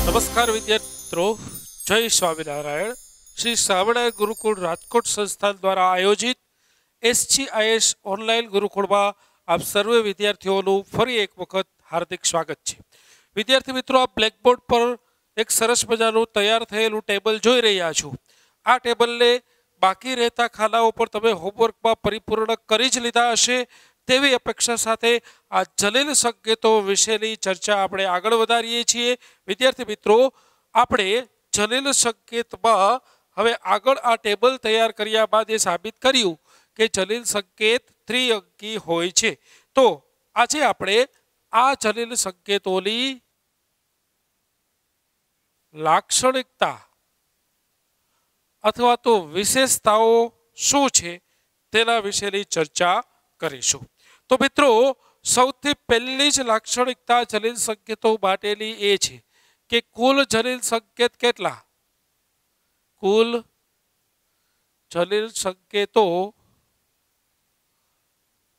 નમસ્કાર વિદ્યાર્થી મિત્રો, જય સ્વામિનારાયણ. શ્રી સ્વામિનારાયણ ગુરુકુળ રાજકોટ સંસ્થાન દ્વારા આયોજિત SGIS ઓનલાઈન ગુરુકુળમાં આપ સર્વે વિદ્યાર્થીઓનું ફરી એક વખત હાર્દિક સ્વાગત છે. વિદ્યાર્થી મિત્રો, આપ બ્લેકબોર્ડ પર એક સરસ મજાનું તૈયાર થયેલું ટેબલ જોઈ રહ્યા છો. આ ટેબલને બાકી રહેતા ખાનાઓ પર તમે હોમવર્કમાં પરિપૂર્ણ કરી જ લીધા હશે તેવી અપેક્ષા સાથે આ જલિલ સંકેતો વિશેની ચર્ચા આપણે આગળ વધારીએ છીએ. વિદ્યાર્થી મિત્રો, આપણે જલિલ સંકેતમાં હવે આગળ આ ટેબલ તૈયાર કર્યા બાદ એ સાબિત કર્યું કે જલિલ સંકેત ત્રિઅંકી હોય છે. તો આજે આપણે આ જલિલ સંકેતોની લાક્ષણિકતા અથવા તો વિશેષતાઓ શું છે તેના વિશેની ચર્ચા કરીશું. તો મિત્રો, સૌથી પહેલી જ લાક્ષણિકતા જલિલ સંકેતો માટેની એ છે કે કુલ જલિલ સંકેત કેટલા? કુલ જલિલ સંકેતો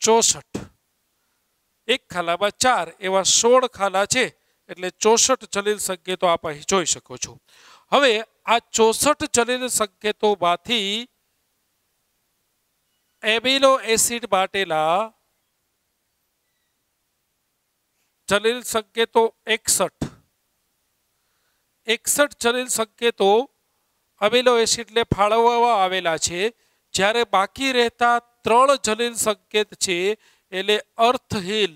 64. એક ખાનામાં 4 એવા 16 ખાના છે, એટલે 64 જલિલ સંકેતો આપ અહીં જોઈ શકો છો. હવે આ 64 જલિલ સંકેતોમાંથી એમિનો એસિડ માટેના જલિલ સંકેતો 61 જલિલ સંકેતો એમિનો એસિડને ફાળવવામાં આવેલા છે, જ્યારે બાકી રહેતા 3 જલિલ સંકેત છે એટલે અર્થહીન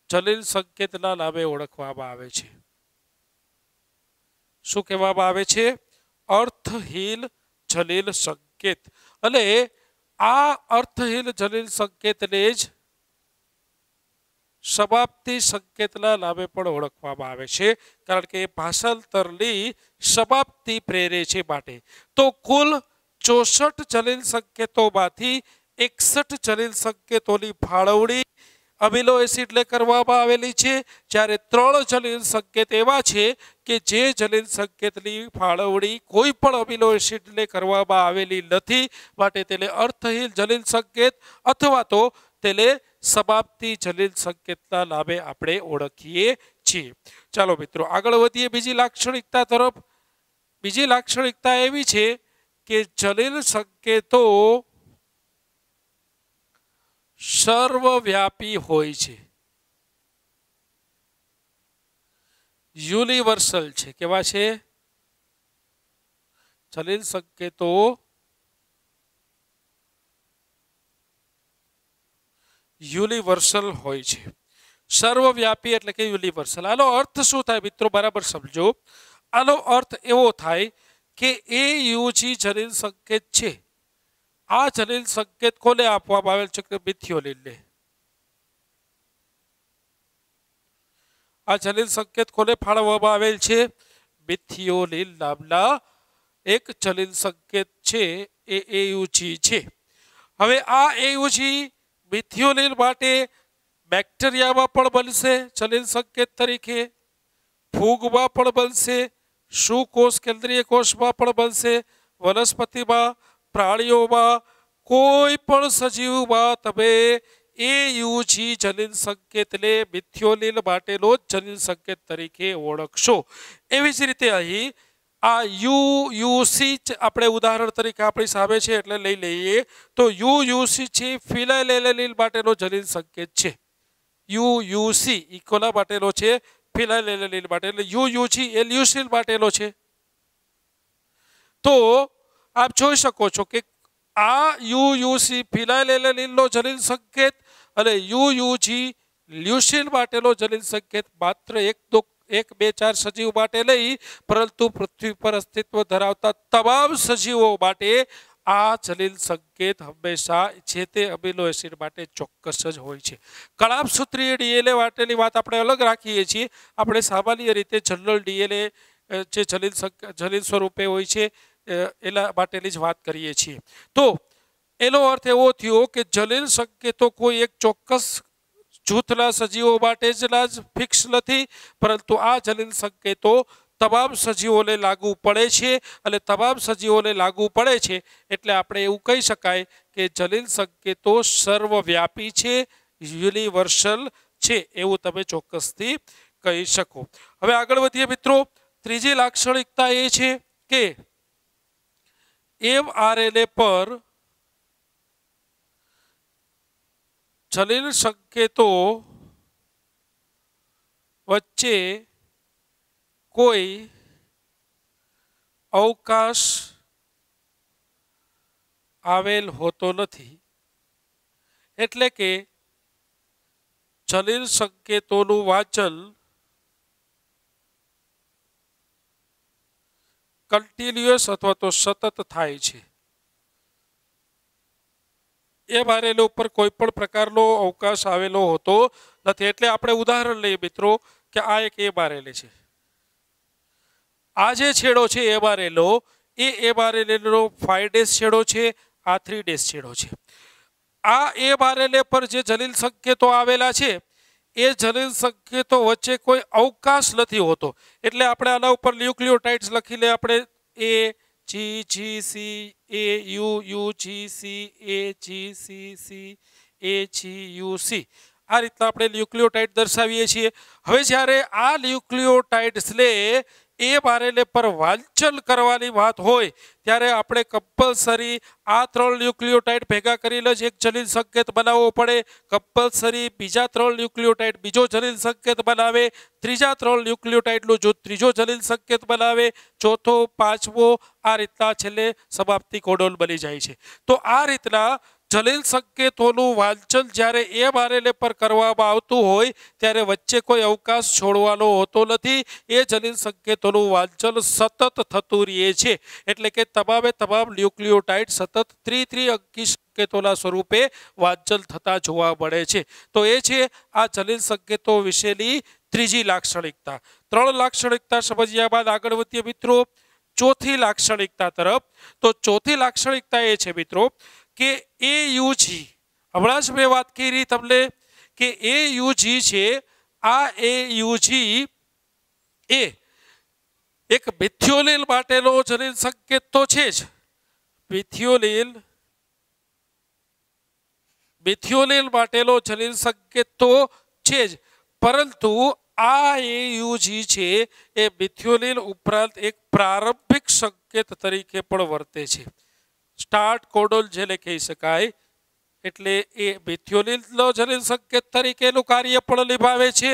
જલિલ સંકેતના નામે ઓળખવામાં આવે છે. શું કહેવામાં આવે છે? અર્થહીન જલિલ સંકેત. અને આ અર્થહીન જલિલ સંકેતને જ સમાપ્તિ સંકેતના નામે પણ ઓળખવામાં આવે છે, કારણ કે ભાષાંતરની સમાપ્તિ પ્રેરે છે માટે. તો કુલ 64 જલિલ સંકેતોમાંથી 61 જલિલ સંકેતોની ફાળવણી અમીનો એસિડને કરવામાં આવેલી છે, જ્યારે 3 જલિલ સંકેત એવા છે કે જે જલિલ સંકેતની ફાળવણી કોઈ પણ અમીનો એસિડને કરવામાં આવેલી નથી, માટે તેને અર્થહીન જલિલ સંકેત અથવા તો તેને સમાપ્તિ જલિલ સંકેતના નામે આપણે ઓળખીએ છીએ. ચાલો મિત્રો, આગળ વધીએ બીજી લાક્ષણિકતા તરફ. બીજી લાક્ષણિકતા એવી છે કે જલિલ સંકેતો સર્વવ્યાપી હોય છે, યુનિવર્સલ છે. કેવા છે? જલિલ સંકેતો યુનિવર્સલ હોય છે. સર્વવ્યાપી એટલે કે યુનિવર્સલ. આનો અર્થ શું થાય મિત્રો? બરાબર સમજો. આનો અર્થ એવો થાય કે AUG જલિલ સંકેત છે, આ જલિલ સંકેત કોને આપવામાં આવેલ છે? કે મિથિયોનિનને. આ જલિલ સંકેત કોને ફાળવવામાં આવેલ છે? મિથિયોનિન નામના એક જલિલ સંકેત છે, એ AUG છે. હવે આ AUG મિથિયોનિન માટે બેક્ટેરિયામાં પણ બનશે જલિલ સંકેત તરીકે, ફૂગમાં પણ બનશે, શુકોષ કેન્દ્રીય કોષમાં પણ બનશે, વનસ્પતિમાં, પ્રાણીઓમાં, કોઈ પણ સજીવમાં તમે AUG જલિલ સંકેતને મિથિયોનિન માટેનો જલિલ સંકેત તરીકે ઓળખશો. એવી જ રીતે અહીં આ UUC આપણે ઉદાહરણ તરીકે આપણી સામે છે એટલે લઈ લઈએ. તો UUC છે ફિનાઇલેલેનિન માટેનો જલિલ સંકેત છે. UUC કોના માટેનો છે? ફિનાઇલેલેનિન માટે. એટલે UUG એ લ્યુસીન માટેનો છે. તો આપ જોઈ શકો છો કે આ UUC ફિનાઇલેલેનિનનો જલિલ સંકેત અને UUG લ્યુસીન માટેનો જલિલ સંકેત માત્ર 1, 2, 4 સજીવ માટે નહીં, પરંતુ પૃથ્વી પર અસ્તિત્વ ધરાવતા તમામ સજીવો માટે આ જલિલ સંકેત હંમેશા જે તે અમીનો એસિડ માટે ચોક્કસ જ હોય છે. કણાભસૂત્રીય DNA માટેની વાત આપણે અલગ રાખીએ છીએ. આપણે સામાન્ય રીતે જનરલ DNA જે જલિલ સ્વરૂપે હોય છે એના માટેની જ વાત કરીએ છીએ. તો એનો અર્થ એવો થયો કે જલિલ સંકેતો કોઈ એક ચોક્કસ જૂથના સજીવો માટે જ ફિક્સ નથી, પરંતુ આ જલિલ સંકેતો તમામ સજીવોને લાગુ પડે છે, અને તમામ સજીવોને લાગુ પડે છે એટલે આપણે એવું કહી શકાય કે જલિલ સંકેતો સર્વવ્યાપી છે, યુનિવર્સલ છે, એવું તમે ચોક્કસથી કહી શકો. હવે આગળ વધીએ મિત્રો. ત્રીજી લાક્ષણિકતા એ છે કે mRNA પર જલિલ સંકેતો વચ્ચે કોઈ અવકાશ આવેલ હોતો નથી. એટલે કે જલિલ સંકેતોનું વાંચન કન્ટિન્યુઅસ અથવા તો સતત થાય છે. mRNA ઉપર કોઈ પણ પ્રકારનો અવકાશ આવેલો હોતો નથી. એટલે આપણે ઉદાહરણ લઈએ મિત્રો કે આ એક mRNA છે. આ જે છેડો છે mRNA એ mRNA નો 5' છેડો છે, આ 3' છેડો છે. આ mRNA પર જે જલિલ સંકેતો આવેલા છે એ જલિલ સંકેતો વચ્ચે કોઈ અવકાશ નથી હોતો. એટલે આપણે આના ઉપર ન્યુક્લિયોટાઇડ્સ લખી લે. આપણે AGGC, આ રીતના આપણે ન્યુક્લિયોટાઇડ દર્શાવીએ છીએ. હવે જ્યારે આ ન્યુક્લિયોટાઇડ્સને mRNA પર વાંચન કરવાની વાત હોય ત્યારે આપણે કમ્પલસરી આ 3 ન્યુક્લિયોટાઇડ ભેગા કરીને જ એક જલિલ સંકેત બનાવવો પડે. કમ્પલસરી બીજા 3 ન્યુક્લિયોટાઇડ બીજો જલિલ સંકેત બનાવે, ત્રીજા 3 ન્યુક્લિયોટાઇડનો જો ત્રીજો જલિલ સંકેત બનાવે, ચોથો, પાંચમો, આ રીતના છેલ્લે સમાપ્તિ કોડોન બની જાય છે. તો આ રીતના જલિલ સંકેતોનું વાંચન જ્યારે mRNA પર કરવામાં આવતું હોય ત્યારે વચ્ચે કોઈ અવકાશ છોડવાનો હોતો નથી. એ જલિલ સંકેતોનું વાંચન સતત થતું રહે છે. એટલે કે તમામે તમામ ન્યુક્લિયોટાઇડ સતત ત્રિ અંકી સંકેતોના સ્વરૂપે વાંચન થતા જોવા મળે છે. તો એ છે આ જલિલ સંકેતો વિશેની ત્રીજી લાક્ષણિકતા. 3 લાક્ષણિકતા સમજ્યા બાદ આગળ વધીએ મિત્રો ચોથી લાક્ષણિકતા તરફ. તો ચોથી લાક્ષણિકતા એ છે મિત્રો કે AUG, હમણાં જ મેં વાત કરી તમને કે AUG છે. આ AUG એ એક મિથિયોનિન માટેનો જલિલ સંકેત તો છે જ. મિથિયોનિન માટેનો જલિલ સંકેત તો છે જ, પરંતુ આ AUG છે એ મિથિયોનિન ઉપરાંત એક પ્રારંભિક સંકેત તરીકે પણ વર્તે છે. સ્ટાર્ટ કોડોન જેને કહી શકાય. એટલે એ મિથિયોનિનનો જલિલ સંકેત તરીકેનું કાર્ય પણ નિભાવે છે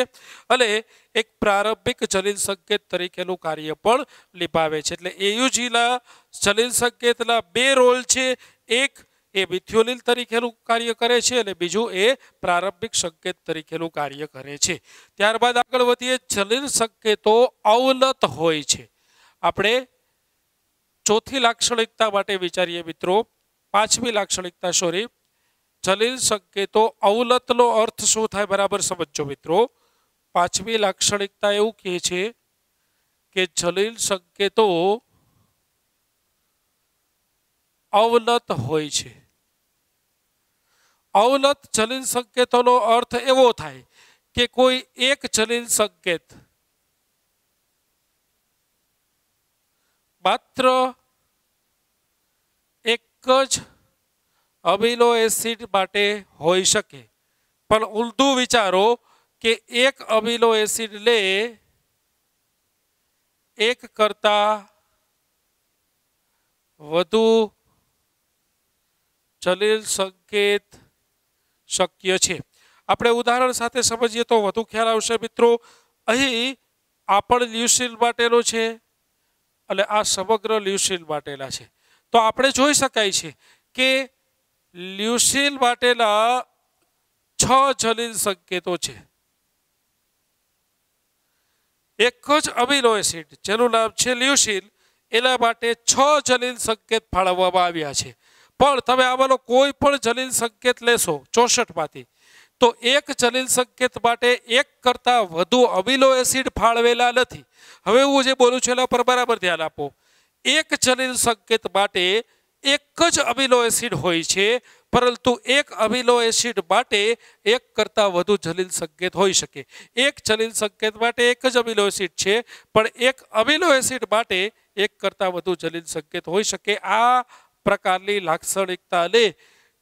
અને એક પ્રારંભિક જલિલ સંકેત તરીકેનું કાર્ય પણ નિભાવે છે. એટલે AUGના જલિલ સંકેતના 2 રોલ છે. એક એ મિથિયોનિન તરીકેનું કાર્ય કરે છે અને બીજું એ પ્રારંભિક સંકેત તરીકેનું કાર્ય કરે છે. ત્યારબાદ આગળ વધીએ. જલિલ સંકેતો અવનત હોય છે. આપણે ચોથી લાક્ષણિકતા માટે વિચારીએ મિત્રો. પાંચમી લાક્ષણિકતા સોરી. જલિલ સંકેતો અવનતનો અર્થ શું થાય બરાબર સમજો મિત્રો. પાંચમી લાક્ષણિકતા એવું કહે છે કે જલિલ સંકેતો અવનત હોય છે. અવનત જલિલ સંકેતોનો અર્થ એવો થાય કે કોઈ એક જલિલ સંકેત માત્ર એક જ અમીનો એસિડ માટે હોઈ શકે. પણ ઊંધું વિચારો કે એક અમીનો એસિડ લે એક કરતા વધુ જલિલ સંકેત શક્ય છે. આપણે ઉદાહરણ સાથે સમજીએ તો વધુ ખ્યાલ આવશે મિત્રો. અહીં આ પણ લ્યુસીન માટેનો છે અને આ સમગ્ર લ્યુસીન માટેના છે. તો આપણે જોઈ શકાય છે કે લ્યુસીન માટેના 6 જલિલ સંકેતો છે. એક જ અમીનો એસિડ જેનું નામ છે લ્યુસીન, એના માટે 6 જલિલ સંકેત ફાળવવામાં આવ્યા છે. પણ તમે આમાંનો કોઈ પણ જલિલ સંકેત લેશો 64 માંથી તો એક જલિલ સંકેત માટે એક કરતા વધુ અમીનો એસિડ ફાળવેલા નથી. હવે હું જે બોલું છું એના પર બરાબર ધ્યાન આપો. એક જલિલ સંકેત માટે એક જ અમીનો એસિડ હોય છે, પરંતુ એક અમીનો એસિડ માટે એક કરતા વધુ જલિલ સંકેત હોઈ શકે. એક જલિલ સંકેત માટે એક જ અમીનો એસિડ છે, પણ એક અમીનો એસિડ માટે એક કરતા વધુ જલિલ સંકેત હોઈ શકે. આ પ્રકારની લાક્ષણિકતાને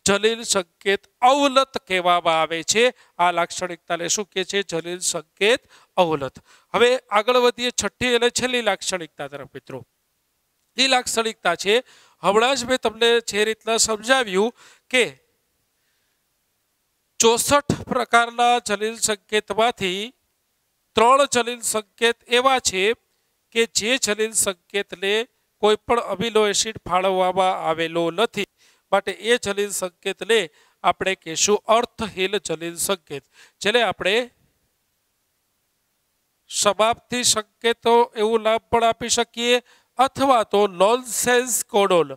જલિલ સંકેત અવલત કહેવામાં આવે છે। આ લાક્ષણિકતાને શું કહે છે? જલિલ સંકેત અવલત। હવે આગળ વધીએ છઠ્ઠી અને છેલ્લી લાક્ષણિકતા તરફ મિત્રો। એ લાક્ષણિકતા છે, હમણાં જ મેં તમને જે રીતના સમજાવ્યું કે 64 પ્રકારના જલિલ સંકેતમાંથી 3 જલિલ સંકેત એવા છે કે જે જલિલ સંકેતને કોઈ પણ અમીનો એસિડ ફાળવવામાં આવેલો નથી, માટે એ જલિલ સંકેતને આપણે કહીશું અર્થહીન જલિલ સંકેત, જેને આપણે સમાપ્તિ સંકેતો એવું નામ પણ આપી શકીએ અથવા તો નોનસેન્સ કોડોન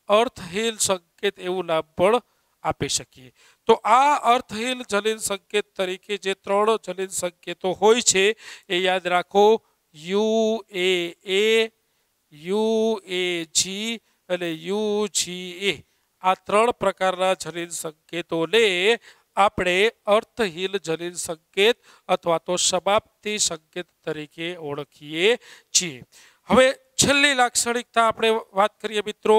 અર્થહીન સંકેત એવું નામ પણ આપી શકીએ। તો આ અર્થહીન જલિલ સંકેત તરીકે જે 3 જલિલ સંકેતો હોય છે એ યાદ રાખો, UAA, UAG અને UGA। આ 3 પ્રકારના જલિલ સંકેતોને આપણે અર્થહીન જલિલ સંકેત અથવા તો સમાપ્તિ સંકેત તરીકે ઓળખીએ છીએ। હવે છેલ્લી લાક્ષણિકતા આપણે વાત કરીએ મિત્રો,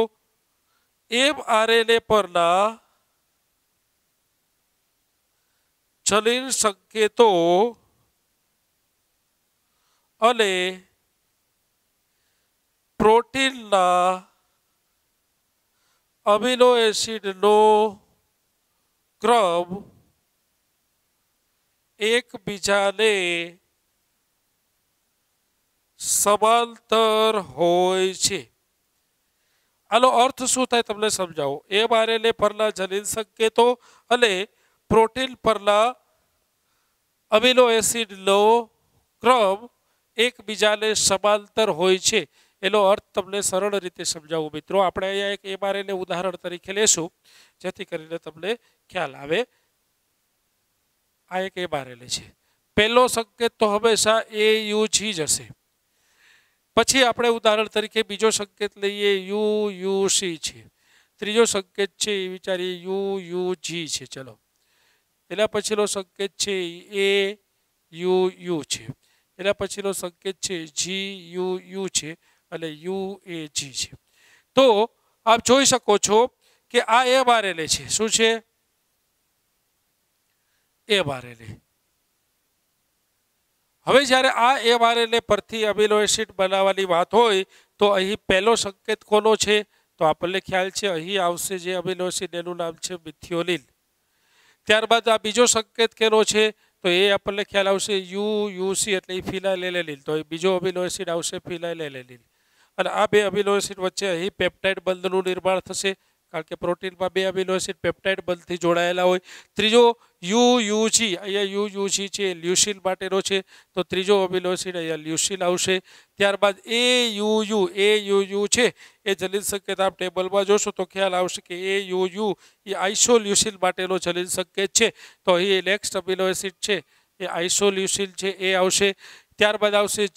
mRNA પરના જલિલ સંકેતો અને પ્રોટીનના અમીનો એસિડનો ક્રમ એકબીજાને સમાંતર હોય છે। આનો અર્થ શું થાય તમને સમજાવો। mRNA પરના જલિલ સંકેતો અને પ્રોટીન પરના અમીનો એસિડનો ક્રમ એકબીજાને સમાંતર હોય છે, એનો અર્થ તમને સરળ રીતે સમજાવું મિત્રો। આપણે અહીંયા એક mRNA ઉદાહરણ તરીકે લેશું જેથી કરીને તમને ખ્યાલ આવે। આ એક mRNA છે, પહેલો સંકેત તો હંમેશા AUG જ હશે, પછી આપણે ઉદાહરણ તરીકે બીજો સંકેત લઈએ UUC છે, ત્રીજો સંકેત છે એ વિચારીએ UUG છે, ચલો એના પછીનો સંકેત છે AUU છે, એના પછીનો સંકેત છે GUU છે અને UAG છે। તો આપ જોઈ શકો છો કે આ mRNA છે, શું છે? mRNA। હવે જ્યારે આ mRNA પરથી અમીનો એસિડ બનાવવાની વાત હોય તો અહીં પહેલો સંકેત કોનો છે? તો આપણને ખ્યાલ છે અહીં આવશે જે અમીનો એસિડ એનું નામ છે મિથિયોનિન। ત્યારબાદ આ બીજો સંકેત કેનો છે? તો એ આપણને ખ્યાલ આવશે UUC એટલે ફિનાઇલેલેનિન, તો બીજો અમીનો એસિડ આવશે ફિનાઇલેલેનિન। અને આ બે અમીનો એસિડ વચ્ચે અહીં પેપ્ટાઇડ બંધનું નિર્માણ થશે, કારણ કે પ્રોટીનમાં બે અમીનો એસિડ પેપ્ટાઇડ બંધથી જોડાયેલા હોય। ત્રીજો UUG, અહીંયા UUG છે લ્યુસીન માટેનો છે, તો ત્રીજો અમીનો એસિડ અહીંયા લ્યુસીન આવશે। ત્યારબાદ AUU છે એ જલિલ સંકેત આપ ટેબલમાં જોશો તો ખ્યાલ આવશે કે AUU એ આઇસોલ્યુસીન માટેનો જલિલ સંકેત છે, તો અહીં નેક્સ્ટ અમીનો એસિડ છે એ આઇસોલ્યુસીન છે એ આવશે। ત્યારબાદ આવશે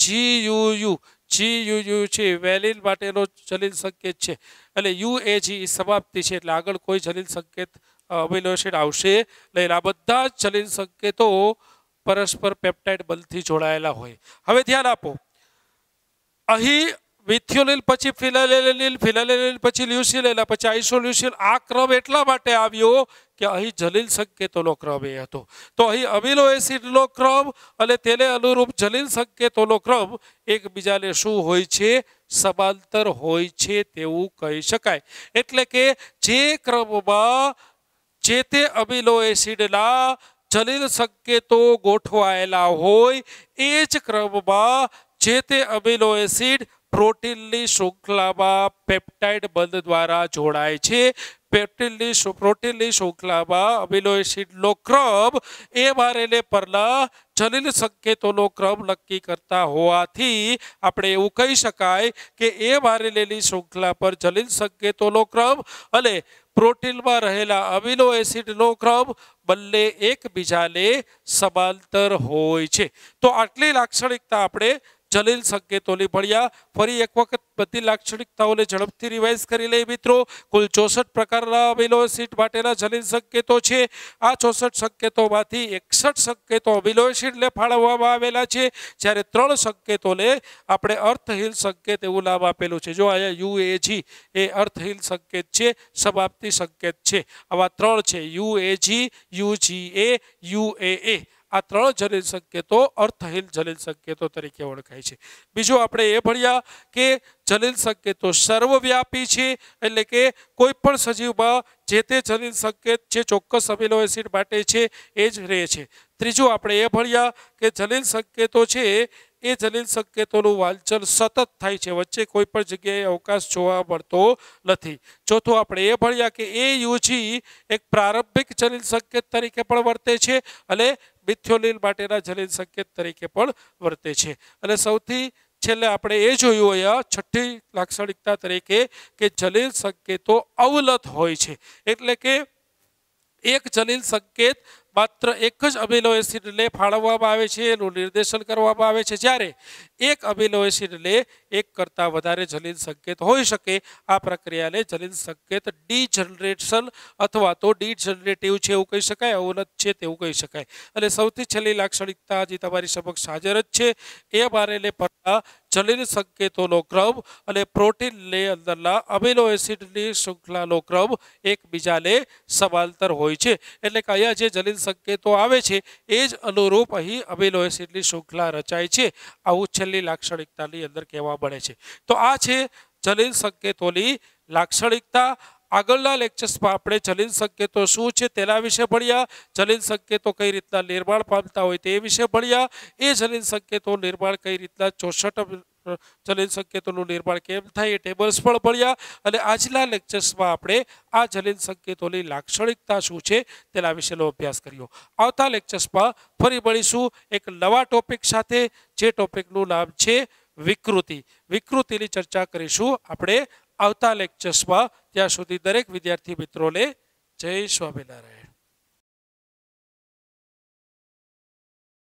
GUU છે વેલિન માટેનો જલિલ સંકેત છે, એટલે UAG સમાપ્તિ છે, એટલે આગળ કોઈ જલિલ સંકેત અમીનો એસિડ આવશે નહીં। આ બધા જ જલિલ સંકેતો પરસ્પર પેપ્ટાઇડ બંધથી જોડાયેલા હોય। હવે ધ્યાન આપો, અહીં મિથિયોનિન પછી ફિનાઇલેલેનિન, ફિનાઇલેલેનિન પછી લ્યુસીન, એના પછી આઇસોલ્યુસીન। આ ક્રમ એટલા માટે આવ્યો કે અહીં જલિલ સંકેતોનો ક્રમ એ હતો, તો અહીં અમીનો એસિડનો ક્રમ અને તેને અનુરૂપ જલિલ સંકેતોનો ક્રમ એકબીજાને શું હોય છે? સમાંતર હોય છે તેવું કહી શકાય। એટલે કે જે ક્રમમાં જે તે અમીનો એસિડના જલિલ સંકેતો ગોઠવાયેલા હોય એ જ ક્રમમાં જે તે અમીનો એસિડ પ્રોટીનની શૃંખલામાં પેપ્ટાઇડ બંધ દ્વારા જોડાય છે। પ્રોટીનની શૃંખલામાં અમીનો એસિડનો ક્રમ mRNA પરના જલિલ સંકેતોનો ક્રમ નક્કી કરતા હોવાથી આપણે એવું કહી શકાય કે mRNAની શૃંખલા પર જલિલ સંકેતોનો ક્રમ અને પ્રોટીનમાં રહેલા અમીનો એસિડનો ક્રમ બંને એકબીજાને સમાંતર હોય છે। તો આટલી લાક્ષણિકતા આપણે જલિલ સંકેતોની ભણ્યા. ફરી એક વખત બધી લાક્ષણિકતાઓને ઝડપથી રિવાઇઝ કરી લઈએ મિત્રો. કુલ 64 પ્રકારના અમીનો એસિડ માટેના જલિલ સંકેતો છે. આ 64 સંકેતોમાંથી 61 સંકેતો અમીનો એસિડને ફાળવવામાં આવેલા છે, જ્યારે 3 સંકેતોને આપણે અર્થહીન સંકેત એવું નામ આપેલું છે. જો અહીંયા UAG એ અર્થહીન સંકેત છે, સમાપ્તિ સંકેત છે. આવા 3 છે, UAG, UGA, UAA. આ 3 જલિલ સંકેતો અર્થહીન જલિલ સંકેતો તરીકે ઓળખાય છે. બીજું આપણે એ ભણ્યા કે જલિલ સંકેતો સર્વવ્યાપી છે, એટલે કે કોઈ પણ સજીવમાં જે તે જલિલ સંકેત જે ચોક્કસ અમીનો એસિડ માટે છે એ જ રહે છે. ત્રીજું આપણે એ ભણ્યા કે જલિલ સંકેતો છે એ જલિલ સંકેતોનું વાંચન સતત થાય છે, વચ્ચે કોઈ પણ જગ્યાએ અવકાશ જોવા મળતો નથી. ચોથું આપણે એ ભણ્યા કે AUG એક પ્રારંભિક જલિલ સંકેત તરીકે પણ વર્તે છે અને મિથિયોનિન માટેના જલિલ સંકેત તરીકે પણ વર્તે છે. અને સૌથી છેલ્લે આપણે એ જોયું અહીંયા છઠ્ઠી લાક્ષણિકતા તરીકે કે જલિલ સંકેતો અવલત હોય છે, એટલે કે એક જલિલ સંકેત માત્ર એક જ અમીનો એસિડને ફાળવવામાં આવે છે, એનું નિર્દેશન કરવામાં આવે છે, જ્યારે એક અમીનો એસિડને એક કરતાં વધારે જલિલ સંકેત હોઈ શકે. આ પ્રક્રિયાને જલિલ સંકેત ડીજનરેશન અથવા તો ડીજનરેટિવ છે એવું કહી શકાય, અવલત છે તેવું કહી શકાય. અને સૌથી છેલ્લી લાક્ષણિકતા હજી તમારી સમક્ષ હાજર જ છે, એ બારેને પરના જલિલ સંકેતોનો ક્રમ અને પ્રોટીનની અંદરના અમીનો એસિડની શૃંખલાનો ક્રમ એકબીજાને સમાંતર હોય છે. એટલે કે અહીંયા જે જલિલ સંકેતો આવે છે એ જ અનુરૂપ અહીં અમીનો એસિડની શૃંખલા રચાય છે. આવું છેલ્લી લાક્ષણિકતાની અંદર કહેવા મળે છે. તો આ છે જલિલ સંકેતોની લાક્ષણિકતા. આગળના લેક્ચર્સમાં આપણે જલિલ સંકેતો શું છે તેના વિશે ભણ્યા, જલિલ સંકેતો કઈ રીતના નિર્માણ પામતા હોય તે વિશે ભણ્યા, એ જલિલ સંકેતો નિર્માણ કઈ રીતના 64 જલિલ સંકેતોનું નિર્માણ કેમ થાય એ ટેબલ્સ પણ ભણ્યા. અને આજના લેક્ચર્સમાં આપણે આ જલિલ સંકેતોની લાક્ષણિકતા શું છે તેના વિશેનો અભ્યાસ કર્યો. આવતા લેક્ચર્સમાં ફરી મળીશું એક નવા ટોપિક સાથે, જે ટોપિકનું નામ છે વિકૃતિ. વિકૃતિની ચર્ચા કરીશું આપણે આવતા લેક્ચર્સમાં. ત્યાં સુધી દરેક વિદ્યાર્થી મિત્રોને જય સ્વામિનારાયણ.